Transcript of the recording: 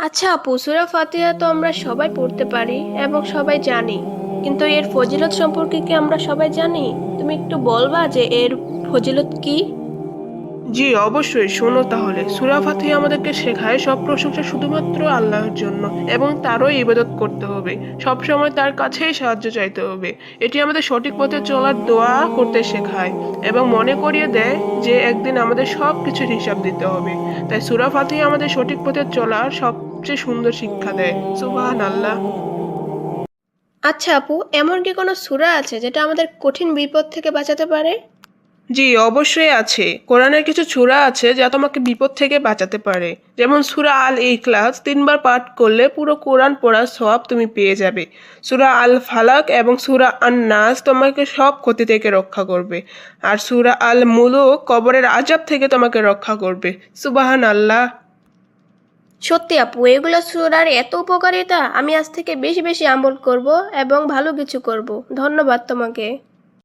আচ্ছা আপু, সূরা ফাতিহা তো আমরা সবাই পড়তে পারি এবং সবাই জানি, কিন্তু এর ফজিলত সম্পর্কে কি আমরা সবাই জানি? তুমি একটু বলবা যে এর ফজিলত কি? জি অবশ্যই, শোনো তাহলে। সূরা ফাতিহা আমাদেরকে শেখায় সব প্রশংসা শুধুমাত্র আল্লাহর জন্য এবং তারই ইবাদত করতে হবে। সব সময় তার কাছেই সাহায্য চাইতে হবে। এটি আমাদের সঠিক পথে চলার দোয়া করতে শেখায় এবং মনে করিয়ে দেয় যে একদিন আমাদের সব কিছুর হিসাব দিতে হবে। তাই সূরা ফাতিহা আমাদের সঠিক পথে চলার সবচেয়ে সুন্দর শিক্ষা দেয়। সুবহানাল্লাহ। আচ্ছা আপু, এমন কি কোনো সূরা আছে যেটা আমাদের কঠিন বিপদ থেকে বাঁচাতে পারে? জি অবশ্যই আছে। কোরআনের কিছু সূরা আছে যা তোমাকে বিপদ থেকে বাঁচাতে পারে। যেমন সূরা আল ইখলাস ৩ বার পাঠ করলে পুরো কোরআন পড়ার সওয়াব তুমি পেয়ে যাবে। সূরা আল ফালাক এবং সূরা আন নাস তোমাকে সব ক্ষতি থেকে রক্ষা করবে। আর সূরা আল মুলুক কবরের আযাব থেকে তোমাকে রক্ষা করবে। সুবহানাল্লাহ। সত্যি আপু, এগুলো সূরার এত উপকারিতা, আমি আজ থেকে বেশি বেশি আমল করব এবং ভালো কিছু করব। ধন্যবাদ তোমাকে।